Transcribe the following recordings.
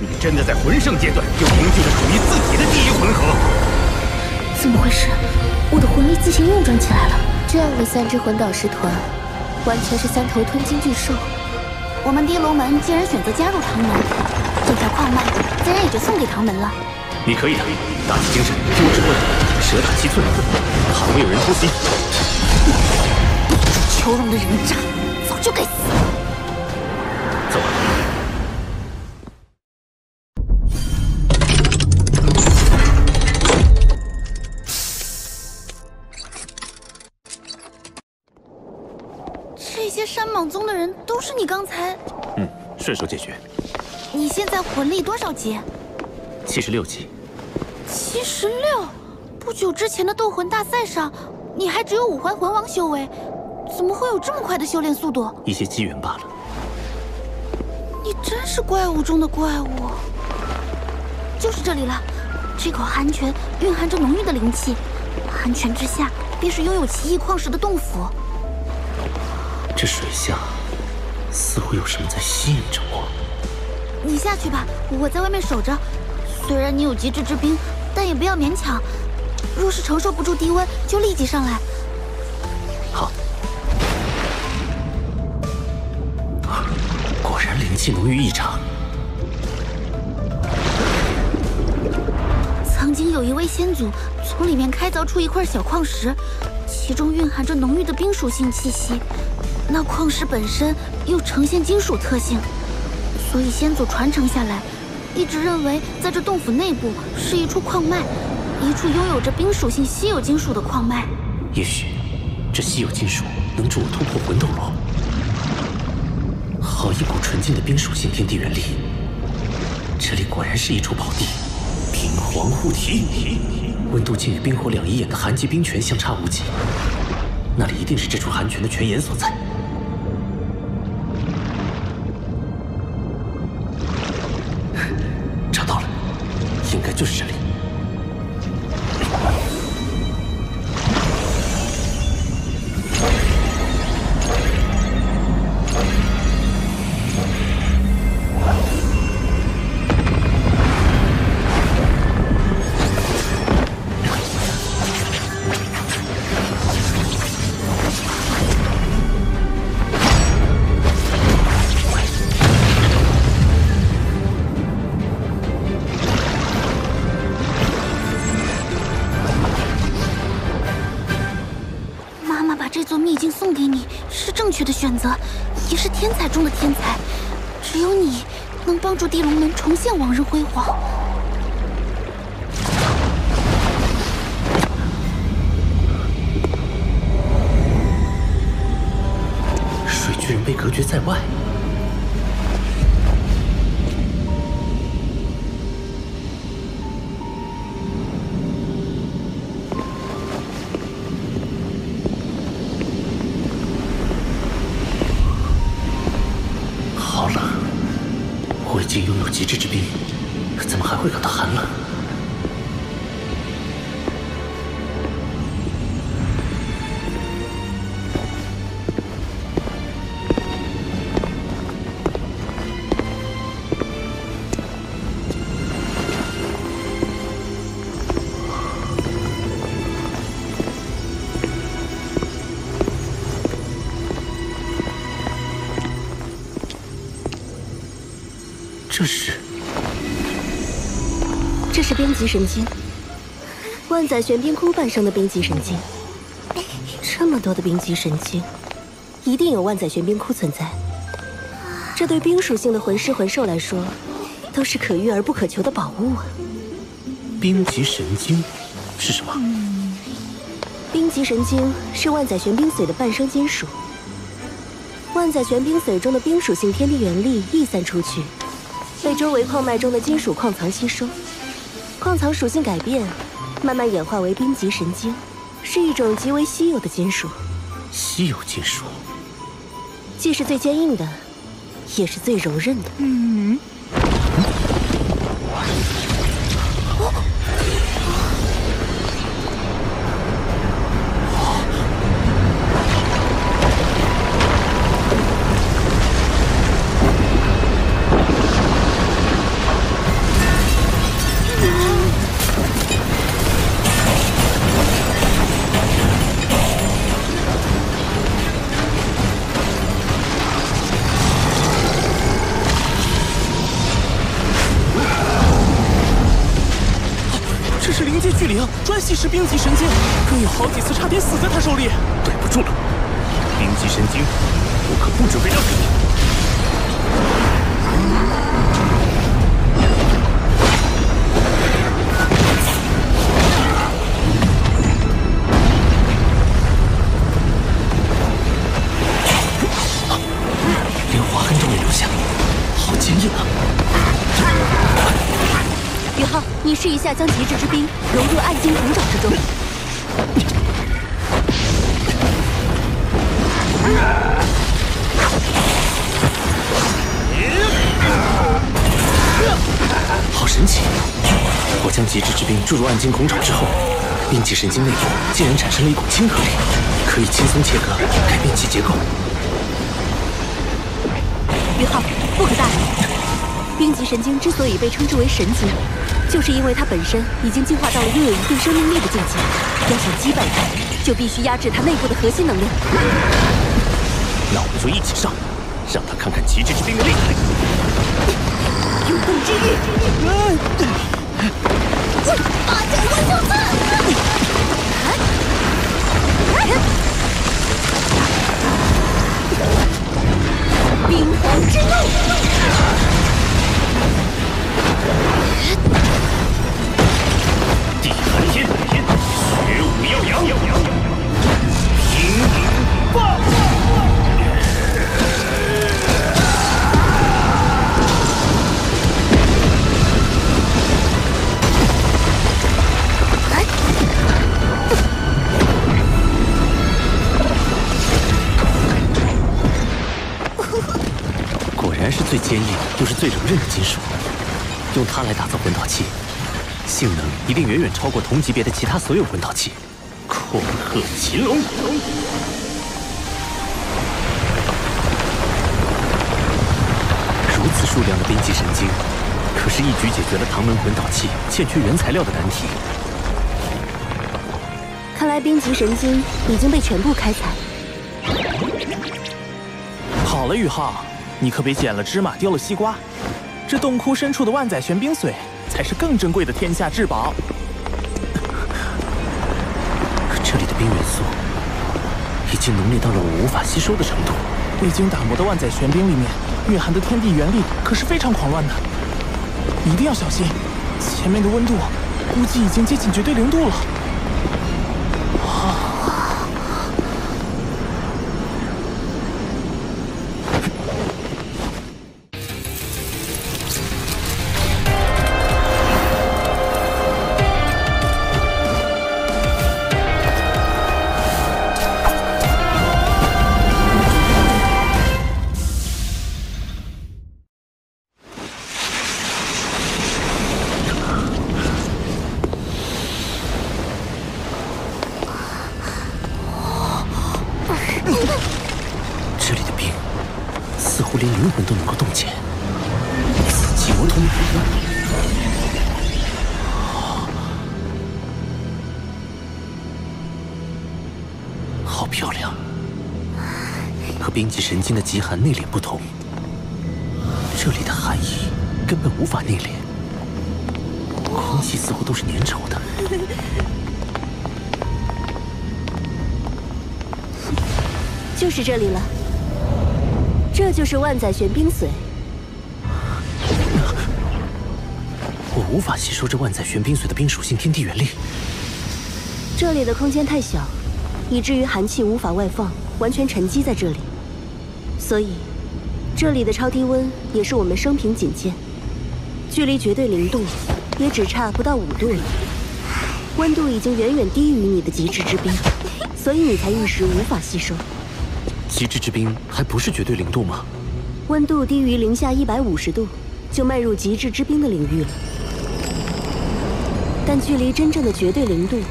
你真的在魂圣阶段就凝聚了属于自己的第一魂核？怎么回事？我的魂力自行运转起来了。这样的3支魂导师团，完全是3头吞金巨兽。我们地龙门既然选择加入唐门，这条矿脉自然也就送给唐门了。你可以的，打起精神，听我指挥，蛇打七寸，好没有人偷袭。求荣的人渣，早就该死。走吧。这些山莽宗的人都是你刚才……顺手解决。你现在魂力多少级？76级。76？不久之前的斗魂大赛上，你还只有5环魂王修为，怎么会有这么快的修炼速度？一些机缘罢了。你真是怪物中的怪物。就是这里了，这口寒泉蕴含着浓郁的灵气，寒泉之下便是拥有奇异矿石的洞府。这水下似乎有什么在吸引着我。你下去吧，我在外面守着。虽然你有极致之冰，但也不要勉强。若是承受不住低温，就立即上来。好。果然灵气浓郁异常。曾经有一位先祖从里面开凿出一块小矿石，其中蕴含着浓郁的冰属性气息。那矿石本身又呈现金属特性，所以先祖传承下来，一直认为在这洞府内部是一处矿脉，一处拥有着冰属性稀有金属的矿脉。也许这稀有金属能助我突破魂斗罗。好一股纯净的冰属性天地元力，这里果然是一处宝地。冰皇护体，温度竟与冰火两仪眼的寒极冰泉相差无几，那里一定是这处寒泉的泉眼所在。找到了，应该就是这里。的选择，也是天才中的天才。只有你能帮助地龙门重现往日辉煌。水居然被隔绝在外。已经拥有极致之冰，怎么还会感到寒冷？这是冰极神经，万载玄冰窟诞生的冰极神经。这么多的冰极神经，一定有万载玄冰窟存在。这对冰属性的魂师魂兽来说，都是可遇而不可求的宝物啊！冰极神经是什么？冰极神经是万载玄冰髓的半生金属。万载玄冰髓中的冰属性天地元力溢散出去，被周围矿脉中的金属矿藏吸收。矿藏属性改变，慢慢演化为冰极神经，是一种极为稀有的金属。稀有金属，既是最坚硬的，也是最柔韧的。巨灵专吸食冰级神经，更有好几次差点死在他手里。对不住了，冰级神经，我可不准备让给你。连划痕都没留下，好坚硬啊！宇浩，你试一下将极致之冰融入暗金铜爪之中。好神奇！我将极致之冰注入暗金孔爪之后，冰级神经内部竟然产生了一股亲和力，可以轻松切割，改变其结构。宇浩，不可大意。冰级神经之所以被称之为神经，就是因为它本身已经进化到了拥有一定生命力的境界。要想击败它，就必须压制它内部的核心能量。那我们就一起上，让他看看极致之冰的厉害。永动之域，八角弯九刺，冰皇之怒，地寒天，雪舞耀阳，平霸。果然是最坚硬又是最柔韧的金属，用它来打造魂导器，性能一定远远超过同级别的其他所有魂导器。恐吓秦龙，如此数量的冰级神经，可是一举解决了唐门魂导器欠缺原材料的难题。看来冰级神经已经被全部开采。好了，宇浩，你可别捡了芝麻丢了西瓜。这洞窟深处的万载玄冰髓才是更珍贵的天下至宝。这里的冰元素已经浓烈到了我无法吸收的程度。未经打磨的万载玄冰里面蕴含的天地元力可是非常狂乱的，一定要小心。前面的温度估计已经接近绝对零度了。这里的冰似乎连灵魂都能够冻结，死寂魔通。好漂亮，和冰级神经的极寒内敛不同，这里的寒意根本无法内敛，空气似乎都是粘稠的。就是这里了，这就是万载玄冰髓。我无法吸收这万载玄冰髓的冰属性天地元力。这里的空间太小，以至于寒气无法外放，完全沉积在这里。所以，这里的超低温也是我们生平仅见，距离绝对零度也只差不到5度了。温度已经远远低于你的极致之冰，所以你才一时无法吸收。极致之冰还不是绝对零度吗？温度低于零下150度，就迈入极致之冰的领域了。但距离真正的绝对零度，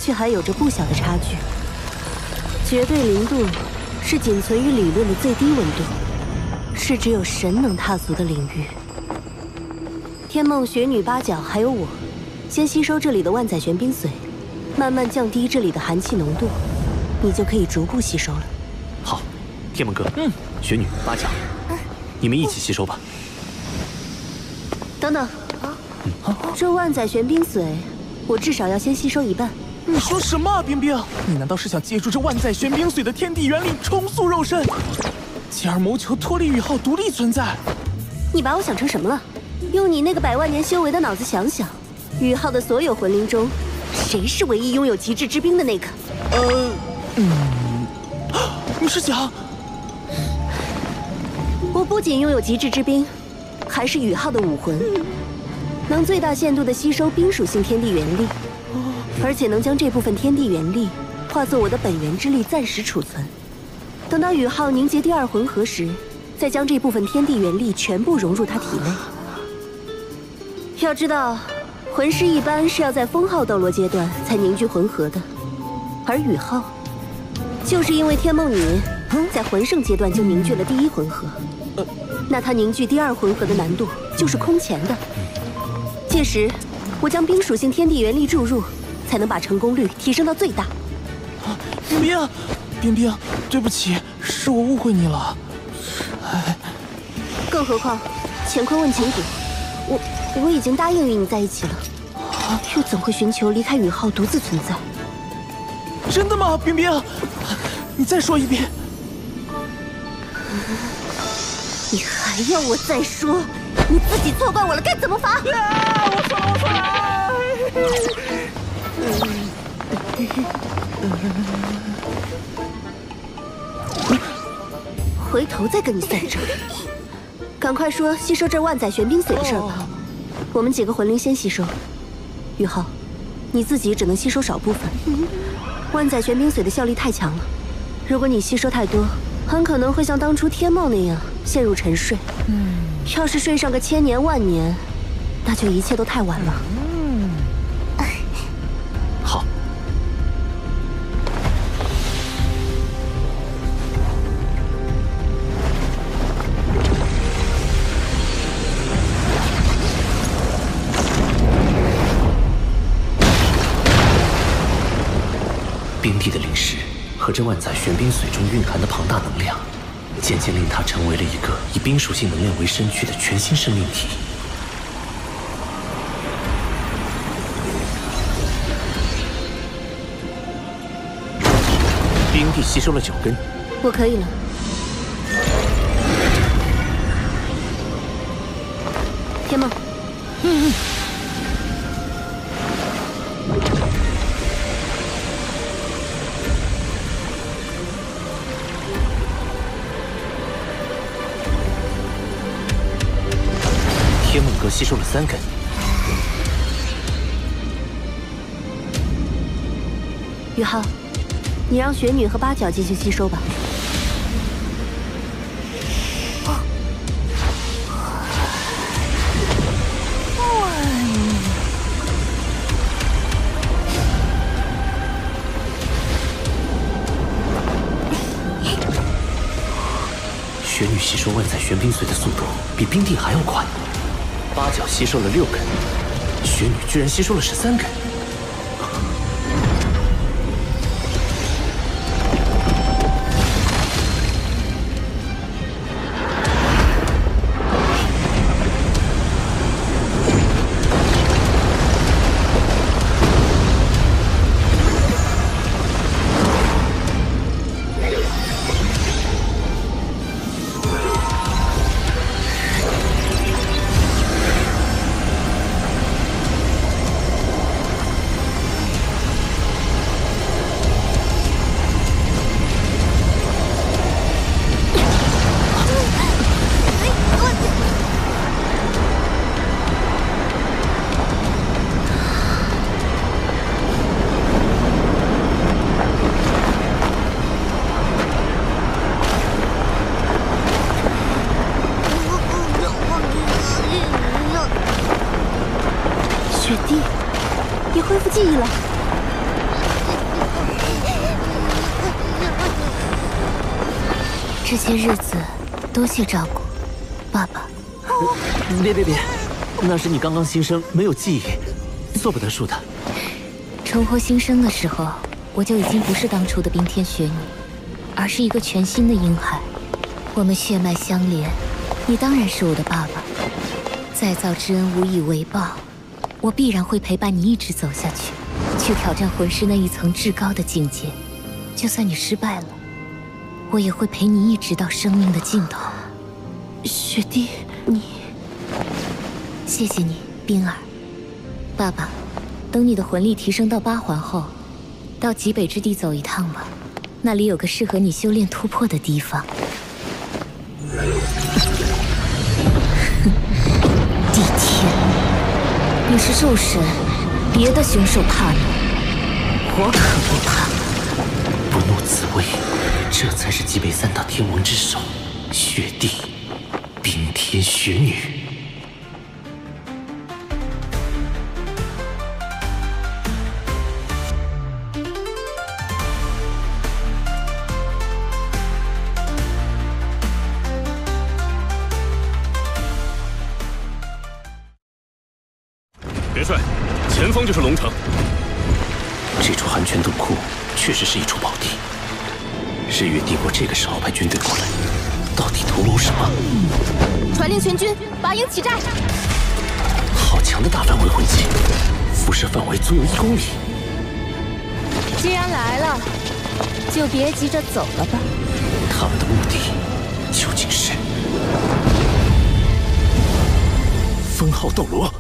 却还有着不小的差距。绝对零度是仅存于理论的最低温度，是只有神能踏足的领域。天梦、雪女、八角还有我，先吸收这里的万载玄冰髓，慢慢降低这里的寒气浓度，你就可以逐步吸收了。好，天梦哥，雪女、八角，你们一起吸收吧。等等，这万载玄冰髓我至少要先吸收一半。你说什么啊，冰冰？你难道是想借助这万载玄冰髓的天地原力重塑肉身，继而谋求脱离宇浩独立存在？你把我想成什么了？用你那个100万年修为的脑子想想，宇浩的所有魂灵中，谁是唯一拥有极致之冰的那个？你是想？我不仅拥有极致之冰，还是宇浩的武魂，能最大限度地吸收冰属性天地元力，而且能将这部分天地元力化作我的本源之力暂时储存。等到宇浩凝结第2魂核时，再将这部分天地元力全部融入他体内。要知道，魂师一般是要在封号斗罗阶段才凝聚魂核的，而宇浩，就是因为天梦女在魂圣阶段就凝聚了第1魂核，那他凝聚第2魂核的难度就是空前的。届时，我将冰属性天地元力注入，才能把成功率提升到最大。冰冰，冰冰，对不起，是我误会你了。更何况，乾坤问情谷，我已经答应与你在一起了，又怎会寻求离开宇浩独自存在？真的吗，冰冰？你再说一遍。你还要我再说？你自己错怪我了，该怎么罚？我错了。回头再跟你算账。赶快说吸收这万载玄冰髓的事儿吧。我们几个魂灵先吸收。宇浩，你自己只能吸收少部分。万载玄冰髓的效力太强了，如果你吸收太多，很可能会像当初天梦那样陷入沉睡。要是睡上个1000年万年，那就一切都太晚了。好。冰帝的灵石和这万载玄冰髓中蕴含的庞大能量，渐渐令它成为了一个以冰属性能量为身躯的全新生命体。冰帝吸收了9根，我可以了。天梦，天梦哥吸收了3根。宇浩，你让雪女和八角继续吸收吧。雪女吸收万载玄冰髓的速度比冰帝还要快，八角吸收了6根，雪女居然吸收了13根。雪弟，你恢复记忆了。这些日子多谢照顾，爸爸。别，那是你刚刚新生，没有记忆，做不得数的。重获新生的时候，我就已经不是当初的冰天雪女，而是一个全新的婴孩。我们血脉相连，你当然是我的爸爸。再造之恩无以为报，我必然会陪伴你一直走下去，去挑战魂师那一层至高的境界。就算你失败了，我也会陪你一直到生命的尽头。雪弟，你……谢谢你，冰儿。爸爸，等你的魂力提升到8环后，到极北之地走一趟吧，那里有个适合你修炼突破的地方。地天，你是兽神，别的凶兽怕你，我可不怕。不怒自威，这才是极北3大天王之首，雪帝，冰天雪女。元帅，前方就是龙城。这处寒泉洞窟确实是一处宝地。日月帝国这个时候派军队过来，到底图谋什么？传令全军，拔营起寨！好强的大范围魂技，辐射范围足有1公里。既然来了，就别急着走了吧。他们的目的究竟是？封号斗罗。